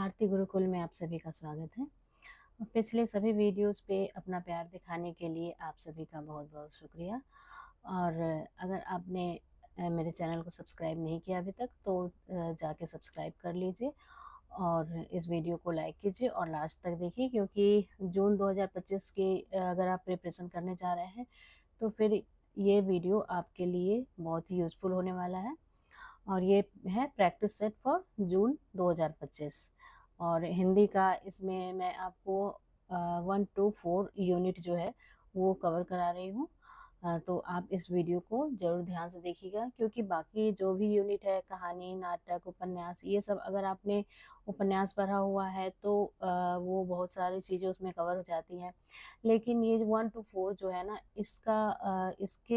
आरती गुरुकुल में आप सभी का स्वागत है। पिछले सभी वीडियोस पे अपना प्यार दिखाने के लिए आप सभी का बहुत बहुत शुक्रिया। और अगर आपने मेरे चैनल को सब्सक्राइब नहीं किया अभी तक तो जाके सब्सक्राइब कर लीजिए और इस वीडियो को लाइक कीजिए और लास्ट तक देखिए, क्योंकि जून 2025 के अगर आप प्रिपरेशन करने जा रहे हैं तो फिर ये वीडियो आपके लिए बहुत ही यूज़फुल होने वाला है। और ये है प्रैक्टिस सेट फॉर जून 2025 और हिंदी का इसमें मैं आपको 1 to 4 यूनिट जो है वो कवर करा रही हूँ। तो आप इस वीडियो को ज़रूर ध्यान से देखिएगा, क्योंकि बाकी जो भी यूनिट है, कहानी, नाटक, उपन्यास, ये सब अगर आपने उपन्यास पढ़ा हुआ है तो वो बहुत सारी चीज़ें उसमें कवर हो जाती हैं। लेकिन ये 1 to 4 जो है ना, इसके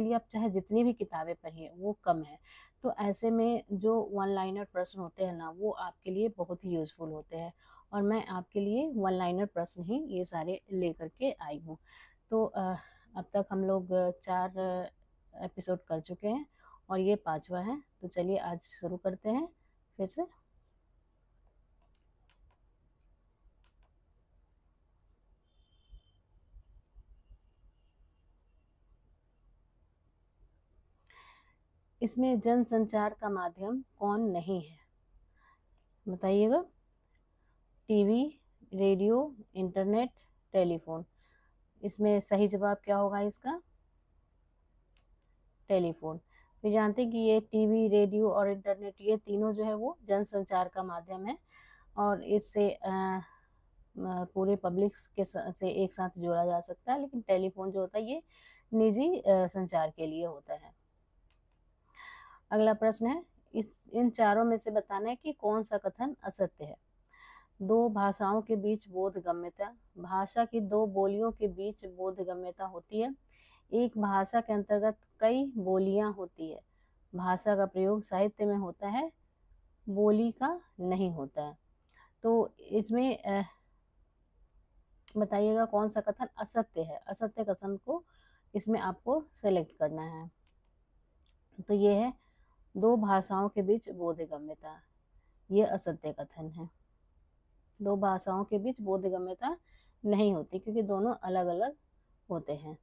लिए आप चाहे जितनी भी किताबें पढ़िए वो कम है। तो ऐसे में जो वन लाइनर प्रश्न होते हैं ना, वो आपके लिए बहुत ही यूज़फुल होते हैं और मैं आपके लिए वन लाइनर प्रश्न ही ये सारे लेकर के आई हूँ। तो अब तक हम लोग 4 एपिसोड कर चुके हैं और ये 5वां है। तो चलिए आज शुरू करते हैं फिर से। इसमें जनसंचार का माध्यम कौन नहीं है, बताइएगा। TV, radio, internet, telephone. इसमें सही जवाब क्या होगा इसका? टेलीफोन। तो जानते हैं कि ये टीवी, रेडियो और इंटरनेट, ये तीनों जो है वो जनसंचार का माध्यम है और इससे पूरे पब्लिक से एक साथ जोड़ा जा सकता है। लेकिन टेलीफोन जो होता है ये निजी संचार के लिए होता है। अगला प्रश्न है, इन चारों में से बताना है कि कौन सा कथन असत्य है। दो भाषाओं के बीच बोधगम्यता। भाषा की दो बोलियों के बीच बोधगम्यता होती है। एक भाषा के अंतर्गत कई बोलियां होती है। भाषा का प्रयोग साहित्य में होता है, बोली का नहीं होता है। तो इसमें बताइएगा कौन सा कथन असत्य है। असत्य कथन को इसमें आपको सेलेक्ट करना है। तो ये है, दो भाषाओं के बीच बोधगम्यता, ये असत्य कथन है। दो भाषाओं के बीच बोधगम्यता नहीं होती, क्योंकि दोनों अलग अलग होते हैं।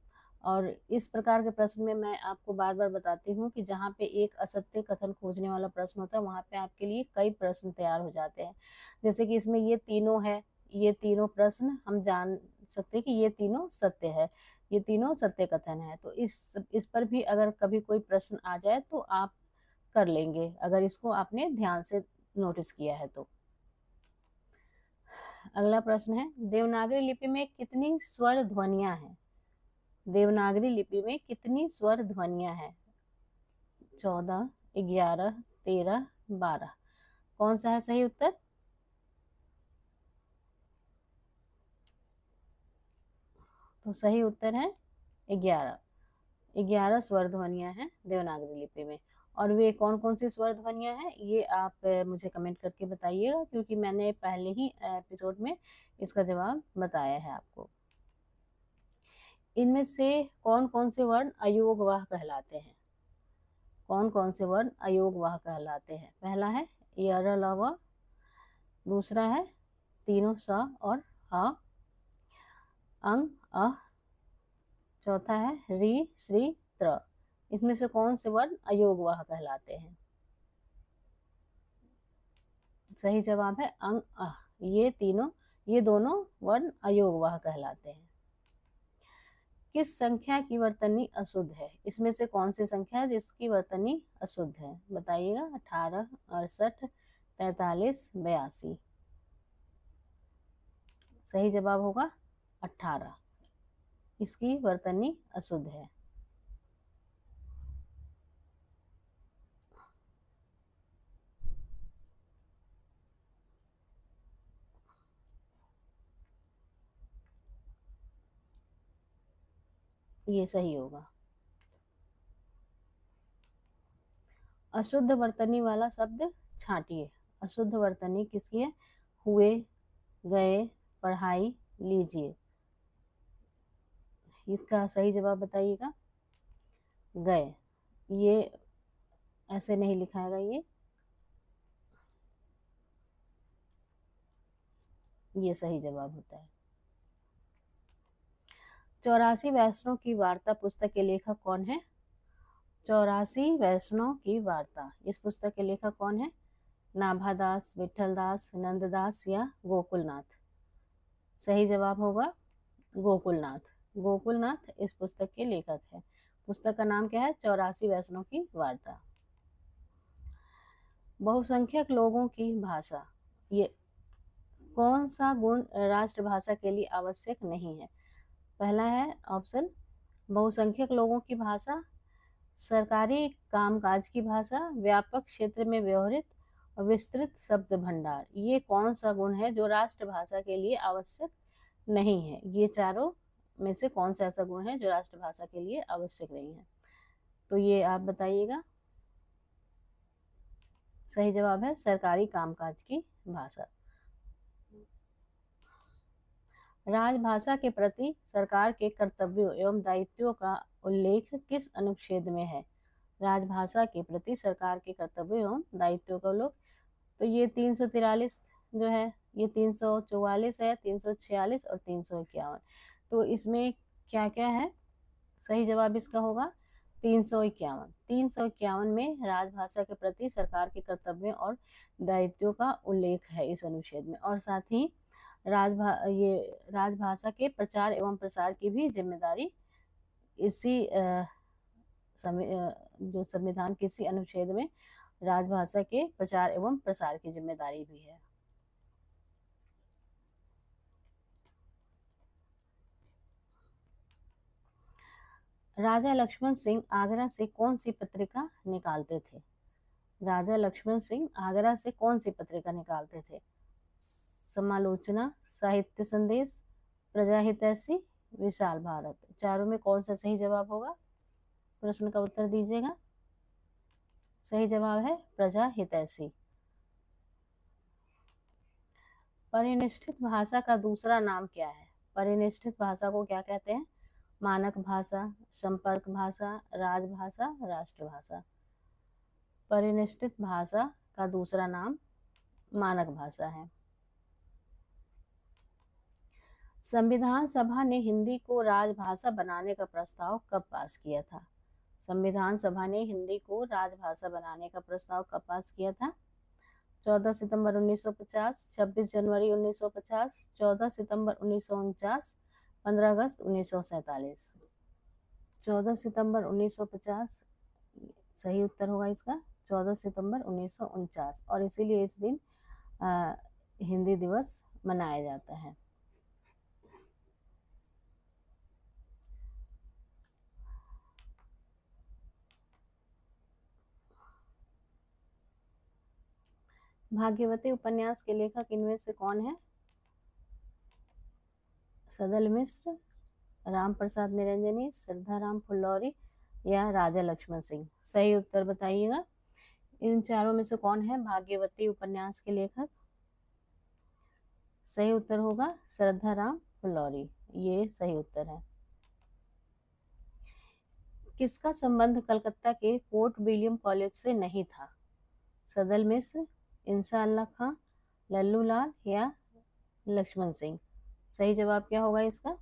और इस प्रकार के प्रश्न में मैं आपको बार बार बताती हूँ कि जहाँ पे एक असत्य कथन खोजने वाला प्रश्न होता है वहाँ पे आपके लिए कई प्रश्न तैयार हो जाते हैं। जैसे कि इसमें ये तीनों है, ये तीनों प्रश्न हम जान सकते हैं कि ये तीनों सत्य है, ये तीनों सत्य कथन है। तो इस पर भी अगर कभी कोई प्रश्न आ जाए तो आप कर लेंगे, अगर इसको आपने ध्यान से नोटिस किया है तो। अगला प्रश्न है, देवनागरी लिपि में कितनी स्वर ध्वनियां हैं? देवनागरी लिपि में कितनी स्वर ध्वनियां हैं? 14, 11, 13, 12। कौन सा है सही उत्तर? तो सही उत्तर है 11। 11 स्वर ध्वनियां हैं देवनागरी लिपि में। और वे कौन कौन सी स्वर ध्वनियां हैं ये आप मुझे कमेंट करके बताइएगा, क्योंकि मैंने पहले ही एपिसोड में इसका जवाब बताया है आपको। इनमें से कौन कौन से वर्ण अयोगवाह कहलाते हैं? कौन कौन से वर्ण अयोगवाह कहलाते हैं? पहला है य, ल, व। दूसरा है तीनों स और ह, अंग, अ। चौथा है री, श्री, त्र। इसमें से कौन से वर्ण अयोगवाह कहलाते हैं? सही जवाब है अंग, अ। ये दोनों वर्ण अयोगवाह कहलाते हैं। किस संख्या की वर्तनी अशुद्ध है? इसमें से कौन सी संख्या है जिसकी वर्तनी अशुद्ध है? बताइएगा। 18, 68, 43, 82। सही जवाब होगा 18, इसकी वर्तनी अशुद्ध है। ये सही होगा। अशुद्ध वर्तनी वाला शब्द छांटिए। अशुद्ध वर्तनी किसकी है? हुए, गए, पढ़ाई, लीजिए। इसका सही जवाब बताइएगा। गए। ये ऐसे नहीं लिखाएगा, ये ये सही जवाब होता है। 84 वैष्णव की वार्ता पुस्तक के लेखक कौन है? 84 वैष्णव की वार्ता, इस पुस्तक के लेखक कौन है? नाभादास, विठलदास, नंददास या गोकुलनाथ? सही जवाब होगा गोकुलनाथ। गोकुलनाथ इस पुस्तक के लेखक है। पुस्तक का नाम क्या है? 84 वैष्णव की वार्ता। बहुसंख्यक लोगों की भाषा, ये कौन सा गुण राष्ट्रभाषा के लिए आवश्यक नहीं है? पहला है ऑप्शन बहुसंख्यक लोगों की भाषा, सरकारी कामकाज की भाषा, व्यापक क्षेत्र में व्यवहृत और विस्तृत शब्द भंडार। ये कौन सा गुण है जो राष्ट्रभाषा के लिए आवश्यक नहीं है? ये चारों में से कौन सा ऐसा गुण है जो राष्ट्रभाषा के लिए आवश्यक नहीं है? तो ये आप बताइएगा। सही जवाब है सरकारी कामकाज की भाषा। राजभाषा के प्रति सरकार के कर्तव्यों एवं दायित्वों का उल्लेख किस अनुच्छेद में है? राजभाषा के प्रति सरकार के कर्तव्यों एवं दायित्वों का उल्लेख, तो ये 343 जो है, ये 344 है, 346 और 351। तो इसमें क्या क्या है? सही जवाब इसका होगा 351। 351 में राजभाषा के प्रति सरकार के कर्तव्यों और दायित्वों का उल्लेख है इस अनुच्छेद में, और साथ ही राजभाषा के प्रचार एवं प्रसार की भी जिम्मेदारी इसी जो संविधान के इसी अनुच्छेद में राजभाषा के प्रचार एवं प्रसार की जिम्मेदारी भी है। राजा लक्ष्मण सिंह आगरा से कौन सी पत्रिका निकालते थे? राजा लक्ष्मण सिंह आगरा से कौन सी पत्रिका निकालते थे? समालोचना, साहित्य संदेश, प्रजाहितैषी, विशाल भारत। चारों में कौन सा सही जवाब होगा? प्रश्न का उत्तर दीजिएगा। सही जवाब है प्रजाहितैषी। परिनिष्ठित भाषा का दूसरा नाम क्या है? परिनिष्ठित भाषा को क्या कहते हैं? मानक भाषा, संपर्क भाषा, राजभाषा, राष्ट्रभाषा। परिनिष्ठित भाषा का दूसरा नाम मानक भाषा है। संविधान सभा ने हिंदी को राजभाषा बनाने का प्रस्ताव कब पास किया था? संविधान सभा ने हिंदी को राजभाषा बनाने का प्रस्ताव कब पास किया था? 14 सितंबर 1950, 26 जनवरी 1950, 14 सितंबर 1949, 15 अगस्त 1947। 14 सितंबर 1950 सही उत्तर होगा इसका, 14 सितंबर 1949, और इसीलिए इस दिन हिंदी दिवस मनाया जाता है। भाग्यवती उपन्यास के लेखक इनमें से कौन है? सदल मिश्र, राम प्रसाद निरंजनी, श्रद्धाराम फुल्लौरी या राजा लक्ष्मण सिंह? सही उत्तर बताइएगा। इन चारों में से कौन है भाग्यवती उपन्यास के लेखक? सही उत्तर होगा श्रद्धाराम फुल्लौरी, ये सही उत्तर है। किसका संबंध कलकत्ता के फोर्ट विलियम कॉलेज से नहीं था? सदल मिश्र, इंसा अल्लाह खां, लल्लू लाल या लक्ष्मण सिंह? सही जवाब क्या होगा इसका?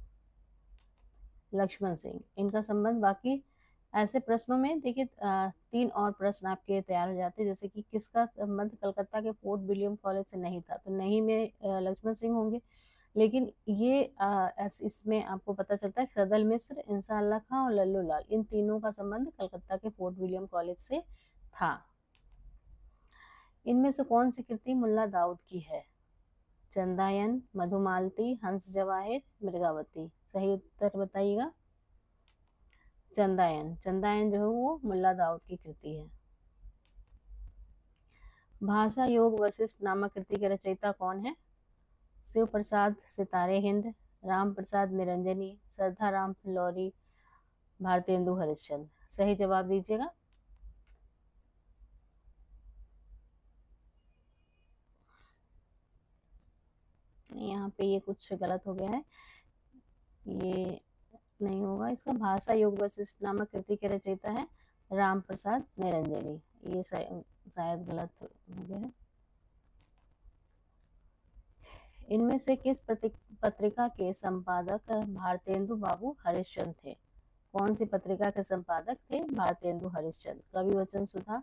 लक्ष्मण सिंह। इनका संबंध, बाकी ऐसे प्रश्नों में देखिए 3 और प्रश्न आपके तैयार हो जाते हैं, जैसे कि किसका संबंध कलकत्ता के फोर्ट विलियम कॉलेज से नहीं था, तो नहीं में लक्ष्मण सिंह होंगे, लेकिन ये इसमें आपको पता चलता है सदल मिश्र, इंसा अल्लाह खां और लल्लू लाल, इन तीनों का संबंध कलकत्ता के फोर्ट विलियम कॉलेज से था। इनमें से कौन सी कृति मुल्ला दाऊद की है? चंदायन, मधुमालती, हंस जवाहिर, मृगावती? सही उत्तर बताइएगा। चंदायन। चंदायन जो है वो मुल्ला दाऊद की कृति है। भाषा योग वशिष्ठ नामक कृति के रचयिता कौन है? शिव प्रसाद सितारे हिंद, राम प्रसाद निरंजनी, श्रद्धाराम फुल्लौरी, भारतेंदु हरिश्चंद्र? सही जवाब दीजिएगा। यहाँ पे ये कुछ गलत हो गया है, ये नहीं होगा इसका। भाषा योग वशिष्ठ नामक कृति के रचयिता है राम प्रसाद निरंजनी, ये शायद गलत हो गया है। इनमें से किस पत्रिका के संपादक भारतेंदु बाबू हरिश्चंद्र थे? कौन सी पत्रिका के संपादक थे भारतेंदु हरिश्चंद्र? कवि वचन सुधा,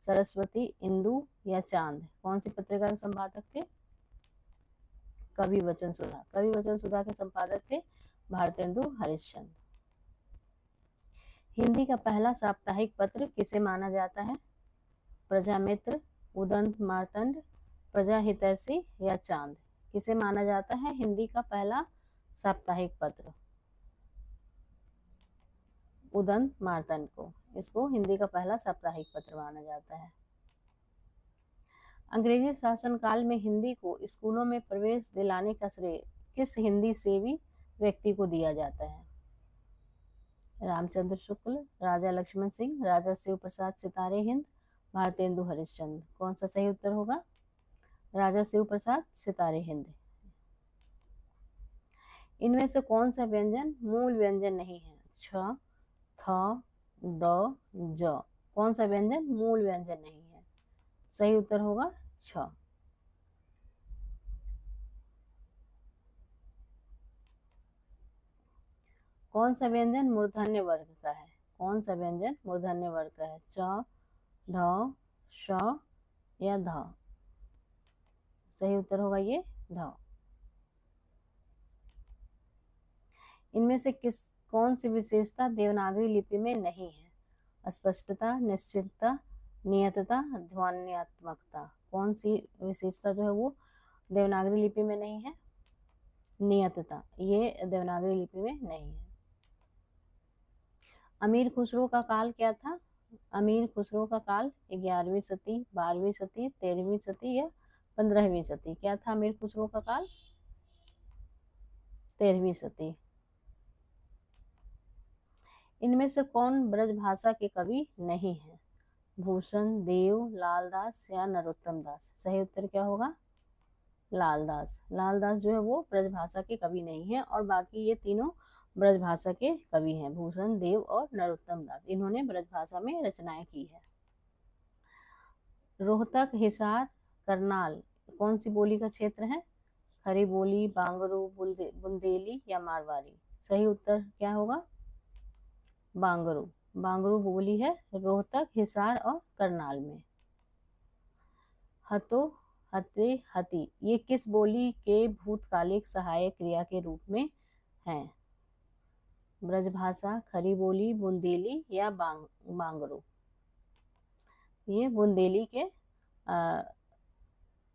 सरस्वती, इंदु या चांद? कौन सी पत्रिका के संपादक थे? कवि वचन सुधा। कवि वचन सुधा के संपादक थे भारतेंदु हरिश्चंद्र। हिंदी का पहला साप्ताहिक पत्र किसे माना जाता है? प्रजामित्र, उदंत मार्तंड, प्रजाहितैषी या चांद? किसे माना जाता है हिंदी का पहला साप्ताहिक पत्र? उदंत मार्तंड को। इसको हिंदी का पहला साप्ताहिक पत्र माना जाता है। अंग्रेजी शासनकाल में हिंदी को स्कूलों में प्रवेश दिलाने का श्रेय किस हिंदी सेवी व्यक्ति को दिया जाता है? रामचंद्र शुक्ल, राजा लक्ष्मण सिंह, राजा शिव प्रसाद सितारे हिंद, भारतेंदु हरिश्चंद्र? कौन सा सही उत्तर होगा? राजा शिव प्रसाद सितारे हिंद। इनमें से कौन सा व्यंजन मूल व्यंजन नहीं है? छ, थ, ड, ज? कौन सा व्यंजन मूल व्यंजन नहीं है? सही उत्तर होगा छ। कौन सा व्यंजन मूर्धन्य वर्ग का है? कौन सा व्यंजन मूर्धन्य वर्ग का है? च, ढ, श या ध? सही उत्तर होगा ये ढ। इनमें से कौन सी विशेषता देवनागरी लिपि में नहीं है? स्पष्टता, निश्चितता, नियतता, ध्वन्यात्मकता? कौन सी विशेषता जो है वो देवनागरी लिपि में नहीं है? नियतता। ये देवनागरी लिपि में नहीं है। अमीर खुसरो का काल क्या था? अमीर खुसरो का काल 11वीं सदी, 12वीं सदी, 13वीं सदी या 15वीं सदी? क्या था अमीर खुसरो का काल? 13वीं सदी। इनमें से कौन ब्रजभाषा के कवि नहीं है? भूषण, देव, लालदास या नरोत्तम दास? सही उत्तर क्या होगा? लालदास। लालदास जो है वो ब्रजभाषा के कवि नहीं है और बाकी ये तीनों ब्रजभाषा के कवि हैं, भूषण, देव और नरोत्तम दास। इन्होंने ब्रजभाषा में रचनाएं की है। रोहतक, हिसार, करनाल कौन सी बोली का क्षेत्र है? खड़ी बोली, बांगरू, बुंदेली या मारवाड़ी? सही उत्तर क्या होगा? बांगरू। बांगरू बोली है रोहतक, हिसार और करनाल में। हतो, हते, हती ये किस बोली के भूतकालिक सहायक क्रिया के रूप में हैं? ब्रजभाषा, खड़ी बोली, बुंदेली या बांगरू? ये बुंदेली के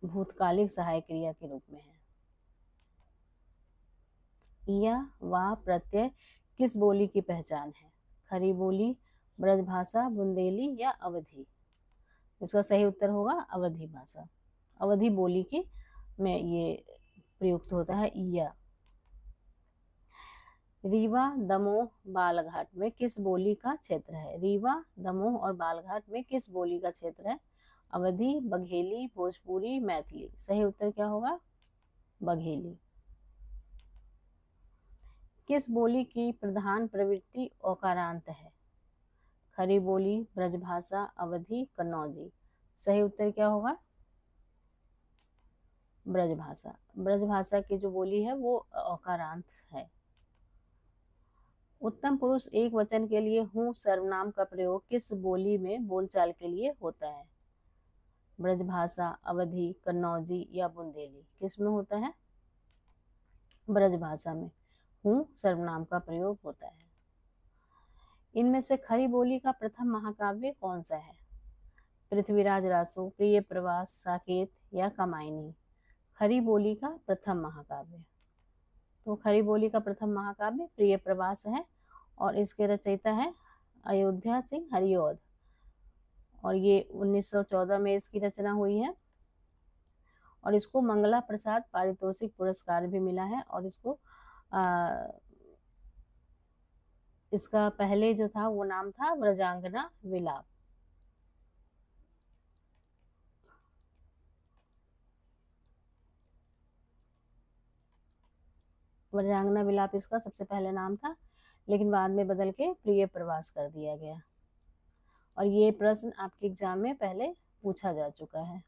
भूतकालिक सहायक क्रिया के रूप में है। या वा प्रत्यय किस बोली की पहचान है? खड़ी बोली, ब्रजभाषा, बुंदेली या अवधी? इसका सही उत्तर होगा अवधी भाषा। अवधी बोली की में ये प्रयुक्त होता है या। रीवा, दमोह, बालघाट में किस बोली का क्षेत्र है? रीवा, दमोह और बालघाट में किस बोली का क्षेत्र है? अवधी, बघेली, भोजपुरी, मैथिली? सही उत्तर क्या होगा? बघेली। किस बोली की प्रधान प्रवृत्ति औकारांत है? खड़ी बोली, ब्रजभाषा, अवधी, कन्नौजी? सही उत्तर क्या होगा? ब्रजभाषा। ब्रजभाषा की जो बोली है वो औकारांत है। उत्तम पुरुष एक वचन के लिए हूँ सर्वनाम का प्रयोग किस बोली में बोलचाल के लिए होता है? ब्रजभाषा, अवधी, कन्नौजी या बुंदेली? किस में होता है? ब्रजभाषा में हूँ सर्वनाम का प्रयोग होता है। इनमें से खड़ी बोली का प्रथम महाकाव्य कौन सा है? पृथ्वीराज रासो, प्रिय प्रवास, साकेत या कामायनी? खड़ी बोली का प्रथम महाकाव्य। तो खड़ी बोली का प्रथम महाकाव्य प्रिय प्रवास है और इसके रचयिता है अयोध्या सिंह हरिऔध और ये 1914 में इसकी रचना हुई है और इसको मंगला प्रसाद पारितोषिक पुरस्कार भी मिला है और इसका पहले जो था वो नाम था व्रजांगना विलाप। व्रजांगना विलाप इसका सबसे पहले नाम था लेकिन बाद में बदल के प्रिय प्रवास कर दिया गया और ये प्रश्न आपके एग्जाम में पहले पूछा जा चुका है।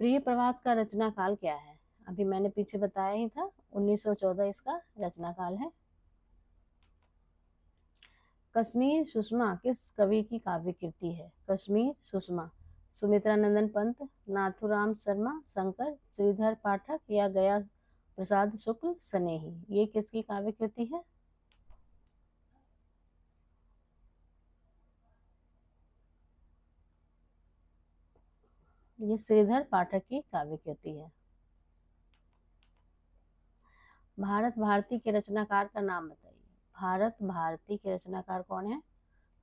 प्रिय प्रवास का रचना काल क्या है? अभी मैंने पीछे बताया ही था, 1914 इसका रचना काल है। कश्मीर सुषमा किस कवि की काव्य कृति है? कश्मीर सुषमा सुमित्रा नंदन पंत, नाथुराम शर्मा, शंकर श्रीधर पाठक या गया प्रसाद शुक्ल स्नेही। ये किसकी काव्य कृति है? ये श्रीधर पाठक की काव्य कृति है। भारत भारती के रचनाकार का नाम बताइए। भारत भारती के रचनाकार कौन है?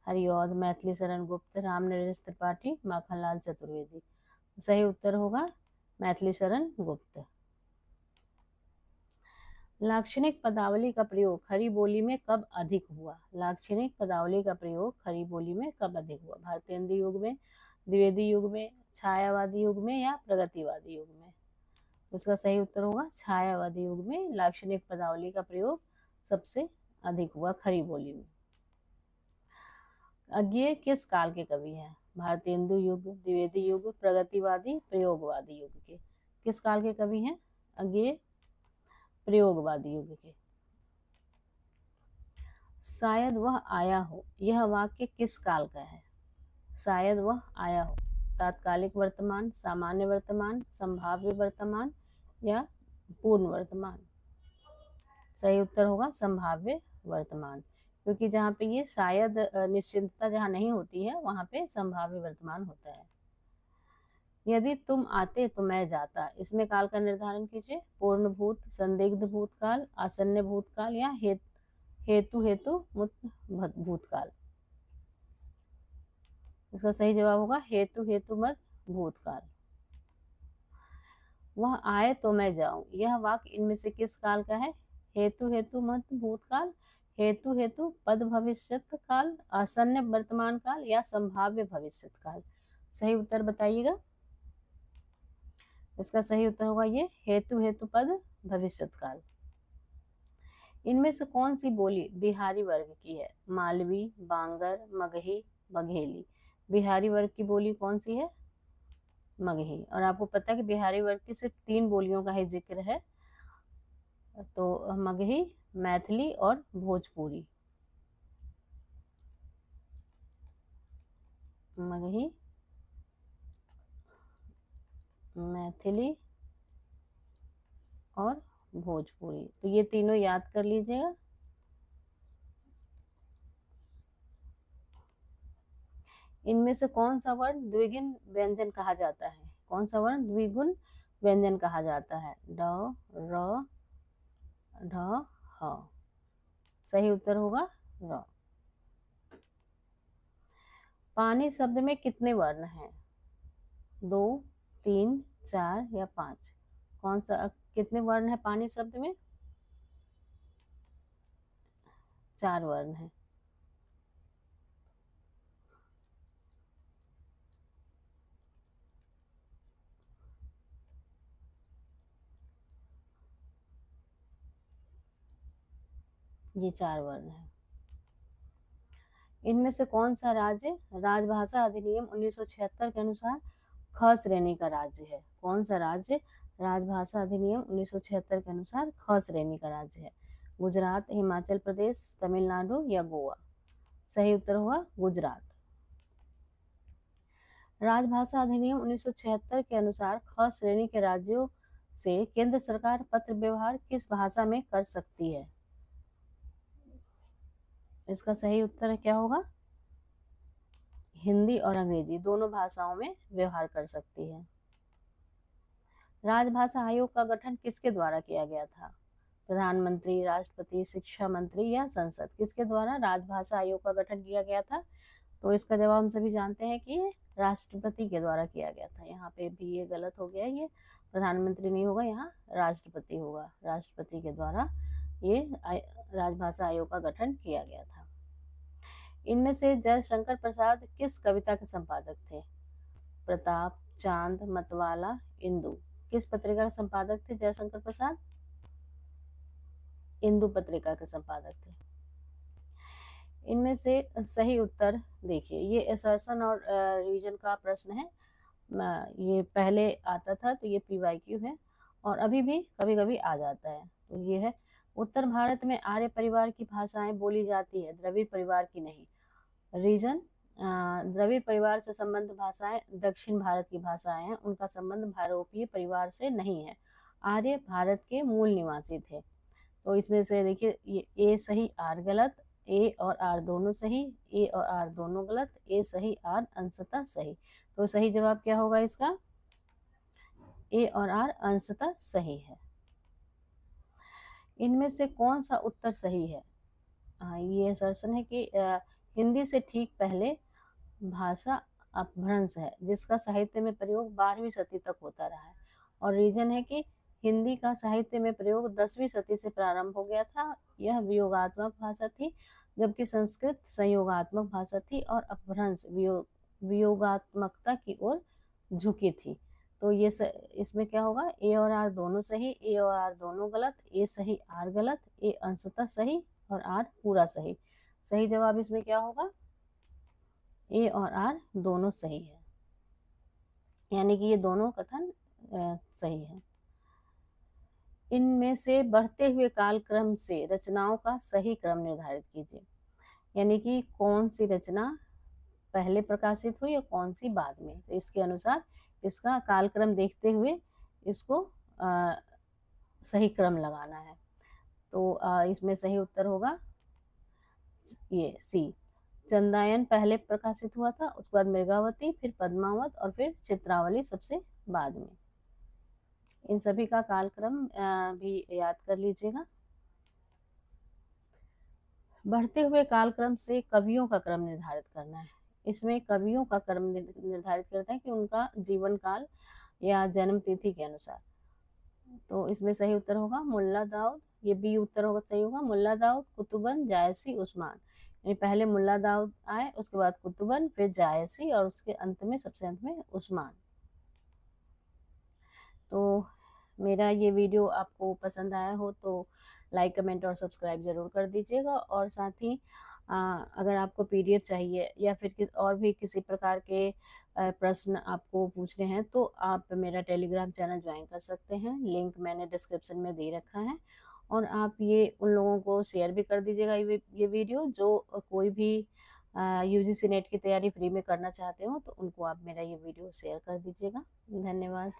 हरिऔध, मैथिली शरण गुप्त, राम नरेश त्रिपाठी, माखनलाल चतुर्वेदी। सही उत्तर होगा मैथिली शरण गुप्त। लाक्षणिक पदावली का प्रयोग खड़ी बोली में कब अधिक हुआ? लाक्षणिक पदावली का प्रयोग खड़ी बोली में कब अधिक हुआ? भारतेंदु युग में, द्विवेदी युग में, छायावादी युग में या प्रगतिवादी युग में? उसका सही उत्तर होगा छायावादी युग में लाक्षणिक पदावली का प्रयोग सबसे अधिक हुआ खड़ी बोली में। अज्ञेय किस काल के कवि हैं? भारतेंदु युग, द्विवेदी युग, प्रगतिवादी, प्रयोगवादी युग के। किस काल के कवि हैं? अज्ञेय प्रयोगवादी युग के। शायद वह आया हो, यह वाक्य किस काल का है? शायद वह आया हो, तात्कालिक वर्तमान, सामान्य वर्तमान, संभाव्य वर्तमान या पूर्ण वर्तमान? सही उत्तर होगा संभाव्य वर्तमान, क्योंकि जहाँ पे ये शायद निश्चिंतता जहाँ नहीं होती है वहाँ पे संभाव्य वर्तमान होता है। यदि तुम आते तो मैं जाता, इसमें काल का निर्धारण कीजिए। पूर्ण भूत, संदिग्ध भूतकाल, आसन्न भूतकाल या हेतु भूतकाल। इसका सही जवाब होगा हेतु मत भूतकाल। वह आए तो मैं जाऊं, यह वाक्य इनमें से किस काल का है? हेतु मत भूतकाल, हेतु पद भविष्यत काल, आसन्न वर्तमान काल या संभाव्य भविष्यत काल? सही उत्तर बताइएगा। इसका सही उत्तर होगा ये हेतु पद भविष्यत काल। इनमें से कौन सी बोली बिहारी वर्ग की है? मालवी, बांगर, मगही, बघेली। बिहारी वर्ग की बोली कौन सी है? मगही। और आपको पता है कि बिहारी वर्ग की सिर्फ 3 बोलियों का ही जिक्र है, तो मगही, मैथिली और भोजपुरी। मगही, मैथिली और भोजपुरी, तो ये तीनों याद कर लीजिएगा। इनमें से कौन सा वर्ण द्विगुण व्यंजन कहा जाता है? कौन सा वर्ण द्विगुण व्यंजन कहा जाता है? ड, र, ढ, ह। सही उत्तर होगा र। पानी शब्द में कितने वर्ण हैं? 2, 3, 4 या 5? कौन सा कितने वर्ण है पानी शब्द में? 4 वर्ण है। ये 4 वर्ण है। इनमें से कौन सा राज्य राजभाषा अधिनियम 1976 के अनुसार ख श्रेणी का राज्य है? कौन सा राज्य राजभाषा अधिनियम 1976 के अनुसार ख श्रेणी का राज्य है? गुजरात, हिमाचल प्रदेश, तमिलनाडु या गोवा? सही उत्तर होगा गुजरात। राजभाषा अधिनियम 1976 के अनुसार ख श्रेणी के राज्यों से केंद्र सरकार पत्र व्यवहार किस भाषा में कर सकती है? इसका सही उत्तर क्या होगा? हिंदी और अंग्रेजी दोनों भाषाओं में व्यवहार कर सकती है। राजभाषा आयोग का गठन किसके द्वारा किया गया था? प्रधानमंत्री, राष्ट्रपति, शिक्षा मंत्री या संसद? किसके द्वारा राजभाषा आयोग का गठन किया गया था? तो इसका जवाब हम सभी जानते हैं कि राष्ट्रपति के द्वारा किया गया था। यहाँ पे भी ये गलत हो गया, ये प्रधानमंत्री नहीं होगा, यहाँ राष्ट्रपति होगा। राष्ट्रपति के द्वारा ये राजभाषा आयोग का गठन किया गया था। इनमें से जयशंकर प्रसाद किस कविता के संपादक थे? प्रताप, चांद, मतवाला, इंदु। किस पत्रिका के संपादक थे जयशंकर प्रसाद? इंदु पत्रिका के संपादक थे। इनमें से सही उत्तर देखिए, ये असर्शन और रीजन का प्रश्न है। ये पहले आता था तो ये PYQ है, और अभी भी कभी कभी आ जाता है। तो ये है, उत्तर भारत में आर्य परिवार की भाषाएं बोली जाती है, द्रविड़ परिवार की नहीं। रीजन, द्रविड़ परिवार से संबंध भाषाएं दक्षिण भारत की भाषाएं हैं, उनका संबंध भारोपीय परिवार से नहीं है। आर्य भारत के मूल निवासी थे। तो इसमें से देखिए, ये ए सही आर गलत, ए और आर दोनों सही, ए और आर दोनों गलत, ए सही आर अंशतः सही। तो सही जवाब क्या होगा इसका? ए और आर अंशतः सही है। इनमें से कौन सा उत्तर सही है? ये असर्शन है कि हिंदी से ठीक पहले भाषा अपभ्रंश है, जिसका साहित्य में प्रयोग 12वीं सदी तक होता रहा है। और रीजन है कि हिंदी का साहित्य में प्रयोग 10वीं सदी से प्रारंभ हो गया था। यह वियोगात्मक भाषा थी, जबकि संस्कृत संयोगात्मक भाषा थी और अपभ्रंश वियोगात्मकता की ओर झुकी थी। तो ये इसमें क्या होगा? ए और आर दोनों सही, ए और आर दोनों गलत, ए सही आर गलत, ए अंशतः सही और आर पूरा सही। सही जवाब इसमें क्या होगा? ए और आर दोनों सही है, यानी कि ये दोनों कथन सही है। इनमें से बढ़ते हुए कालक्रम से रचनाओं का सही क्रम निर्धारित कीजिए, यानी कि कौन सी रचना पहले प्रकाशित हुई और कौन सी बाद में। तो इसके अनुसार इसका कालक्रम देखते हुए इसको सही क्रम लगाना है। तो इसमें सही उत्तर होगा ये सी, चंदायन पहले प्रकाशित हुआ था, उसके बाद मृगावती, फिर पद्मावत और फिर चित्रावली सबसे बाद में। इन सभी का कालक्रम भी याद कर लीजिएगा। बढ़ते हुए कालक्रम से कवियों का क्रम निर्धारित करना है। इसमें कवियों का क्रम निर्धारित करता है कि उनका जीवन काल या जन्म तिथि के अनुसार। तो इसमें सही उत्तर होगा मुल्ला दाऊद, ये बी उत्तर होगा, सही होगा मुल्ला दाऊद, कुतुबन, जायसी, उस्मान। यानी पहले मुल्ला दाऊद आए, उसके बाद कुतुबन, फिर जायसी और उसके अंत में, सबसे अंत में उस्मान। तो मेरा ये वीडियो आपको पसंद आया हो तो लाइक, कमेंट और सब्सक्राइब ज़रूर कर दीजिएगा। और साथ ही अगर आपको PDF चाहिए या फिर और भी किसी प्रकार के प्रश्न आपको पूछने हैं तो आप मेरा टेलीग्राम चैनल ज्वाइन कर सकते हैं, लिंक मैंने डिस्क्रिप्शन में दे रखा है। और आप ये उन लोगों को शेयर भी कर दीजिएगा ये वीडियो जो कोई भी UGC नेट की तैयारी फ्री में करना चाहते हो, तो उनको आप मेरा ये वीडियो शेयर कर दीजिएगा। धन्यवाद।